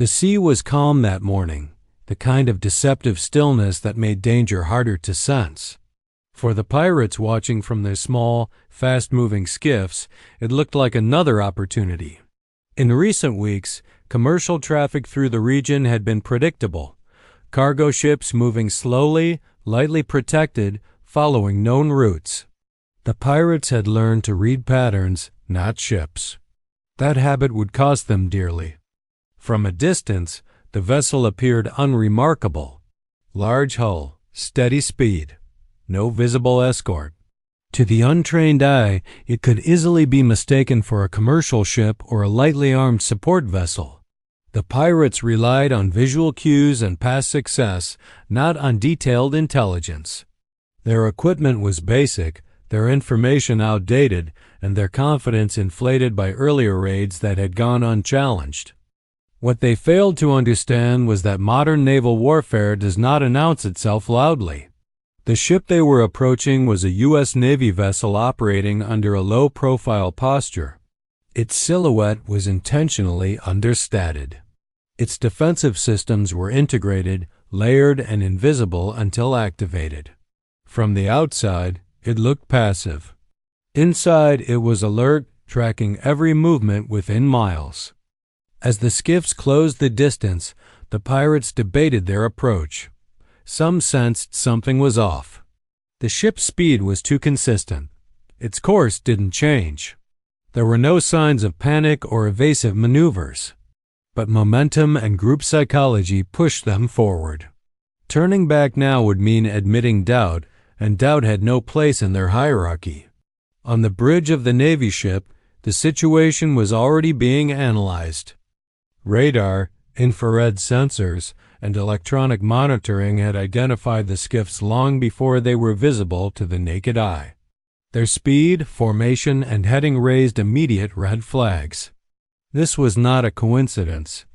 The sea was calm that morning, the kind of deceptive stillness that made danger harder to sense. For the pirates watching from their small, fast-moving skiffs, it looked like another opportunity. In recent weeks, commercial traffic through the region had been predictable. Cargo ships moving slowly, lightly protected, following known routes. The pirates had learned to read patterns, not ships. That habit would cost them dearly. From a distance, the vessel appeared unremarkable. Large hull, steady speed, no visible escort. To the untrained eye, it could easily be mistaken for a commercial ship or a lightly armed support vessel. The pirates relied on visual cues and past success, not on detailed intelligence. Their equipment was basic, their information outdated, and their confidence inflated by earlier raids that had gone unchallenged. What they failed to understand was that modern naval warfare does not announce itself loudly. The ship they were approaching was a U.S. Navy vessel operating under a low-profile posture. Its silhouette was intentionally understated. Its defensive systems were integrated, layered, and invisible until activated. From the outside, it looked passive. Inside, it was alert, tracking every movement within miles. As the skiffs closed the distance, the pirates debated their approach. Some sensed something was off. The ship's speed was too consistent. Its course didn't change. There were no signs of panic or evasive maneuvers. But momentum and group psychology pushed them forward. Turning back now would mean admitting doubt, and doubt had no place in their hierarchy. On the bridge of the Navy ship, the situation was already being analyzed. Radar, infrared sensors, and electronic monitoring had identified the skiffs long before they were visible to the naked eye. Their speed, formation, and heading raised immediate red flags. This was not a coincidence.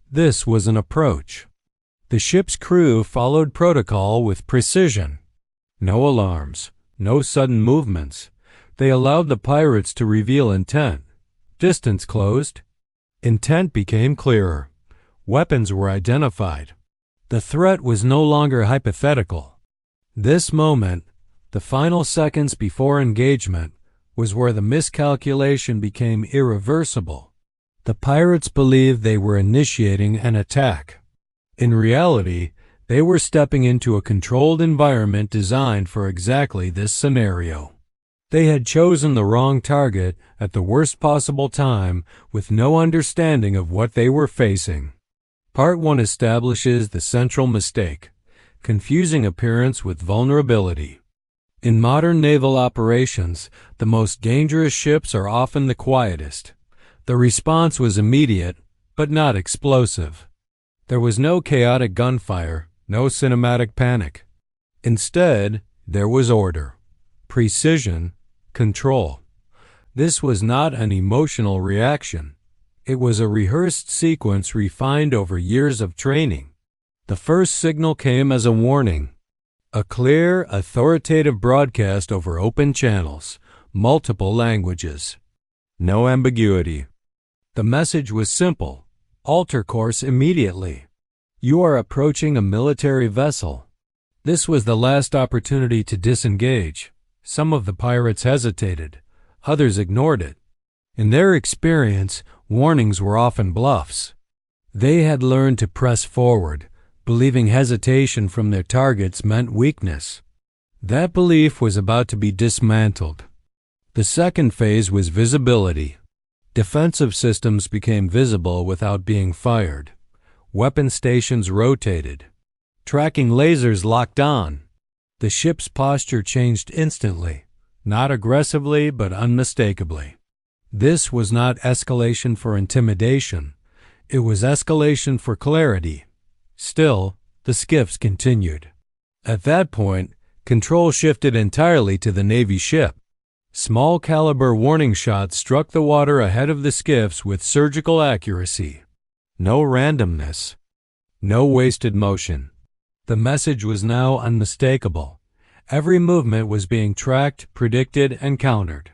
This was an approach. The ship's crew followed protocol with precision. No alarms, no sudden movements. They allowed the pirates to reveal intent. Distance closed. Intent became clearer. Weapons were identified. The threat was no longer hypothetical. This moment, the final seconds before engagement, was where the miscalculation became irreversible. The pirates believed they were initiating an attack. In reality, they were stepping into a controlled environment designed for exactly this scenario. They had chosen the wrong target at the worst possible time with no understanding of what they were facing. Part 1 establishes the central mistake, confusing appearance with vulnerability. In modern naval operations, the most dangerous ships are often the quietest. The response was immediate, but not explosive. There was no chaotic gunfire, no cinematic panic. Instead, there was order, precision, control. This was not an emotional reaction. It was a rehearsed sequence refined over years of training. The first signal came as a warning. A clear, authoritative broadcast over open channels, multiple languages. No ambiguity. The message was simple. Alter course immediately. You are approaching a military vessel. This was the last opportunity to disengage. Some of the pirates hesitated. Others ignored it. In their experience, warnings were often bluffs. They had learned to press forward, believing hesitation from their targets meant weakness. That belief was about to be dismantled. The second phase was visibility. Defensive systems became visible without being fired. Weapon stations rotated. Tracking lasers locked on. The ship's posture changed instantly, not aggressively but unmistakably. This was not escalation for intimidation. It was escalation for clarity. Still, the skiffs continued. At that point, control shifted entirely to the Navy ship. Small caliber warning shots struck the water ahead of the skiffs with surgical accuracy. No randomness. No wasted motion. The message was now unmistakable. Every movement was being tracked, predicted, and countered.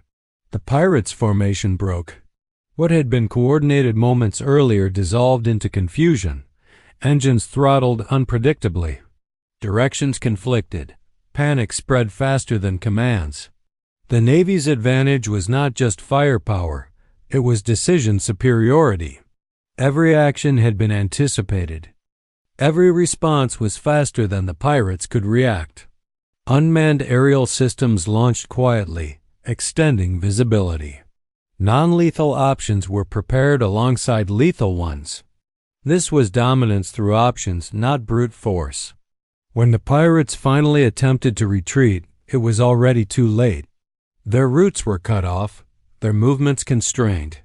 The pirates' formation broke. What had been coordinated moments earlier dissolved into confusion. Engines throttled unpredictably. Directions conflicted. Panic spread faster than commands. The Navy's advantage was not just firepower, it was decision superiority. Every action had been anticipated. Every response was faster than the pirates could react. Unmanned aerial systems launched quietly, extending visibility. Non-lethal options were prepared alongside lethal ones. This was dominance through options, not brute force. When the pirates finally attempted to retreat, it was already too late. Their routes were cut off, their movements constrained.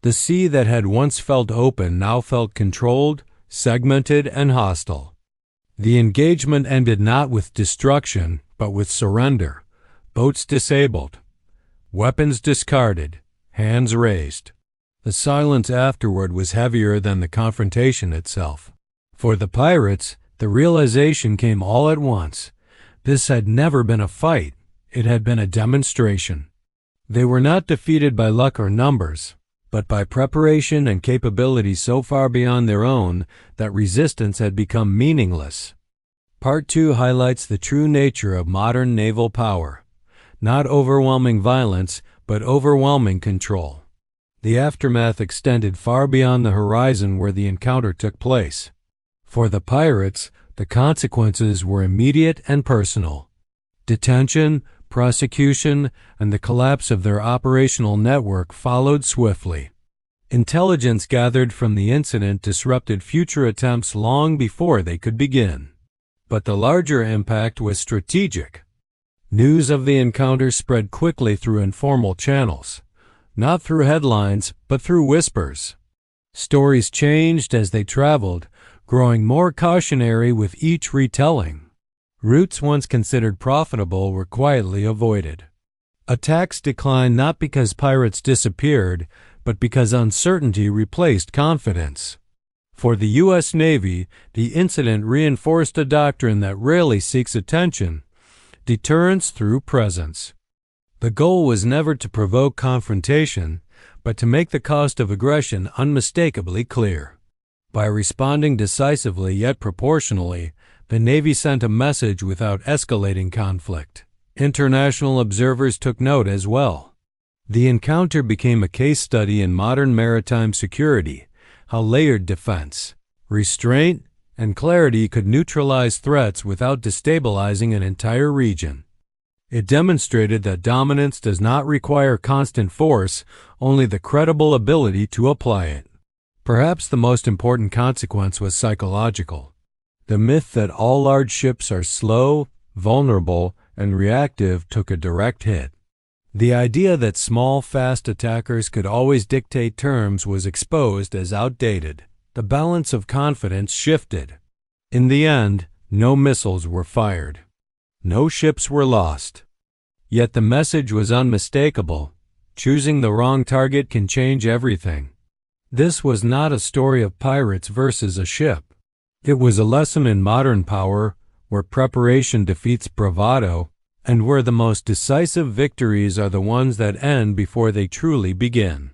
The sea that had once felt open now felt controlled, segmented, and hostile. The engagement ended not with destruction, but with surrender. Boats disabled, weapons discarded, hands raised. The silence afterward was heavier than the confrontation itself. For the pirates, the realization came all at once. This had never been a fight. It had been a demonstration. They were not defeated by luck or numbers, but by preparation and capability so far beyond their own that resistance had become meaningless. Part 2 highlights the true nature of modern naval power. Not overwhelming violence, but overwhelming control. The aftermath extended far beyond the horizon where the encounter took place. For the pirates, the consequences were immediate and personal. Detention, prosecution, and the collapse of their operational network followed swiftly. Intelligence gathered from the incident disrupted future attempts long before they could begin. But the larger impact was strategic. News of the encounter spread quickly through informal channels, not through headlines, but through whispers. Stories changed as they traveled, growing more cautionary with each retelling. Routes once considered profitable were quietly avoided. Attacks declined not because pirates disappeared, but because uncertainty replaced confidence. For the U.S. Navy, the incident reinforced a doctrine that rarely seeks attention: deterrence through presence. The goal was never to provoke confrontation, but to make the cost of aggression unmistakably clear. By responding decisively yet proportionally, the Navy sent a message without escalating conflict. International observers took note as well. The encounter became a case study in modern maritime security, how layered defense, restraint, and clarity could neutralize threats without destabilizing an entire region. It demonstrated that dominance does not require constant force, only the credible ability to apply it. Perhaps the most important consequence was psychological. The myth that all large ships are slow, vulnerable, and reactive took a direct hit. The idea that small, fast attackers could always dictate terms was exposed as outdated. The balance of confidence shifted. In the end, no missiles were fired. No ships were lost. Yet the message was unmistakable. Choosing the wrong target can change everything. This was not a story of pirates versus a ship. It was a lesson in modern power, where preparation defeats bravado, and where the most decisive victories are the ones that end before they truly begin.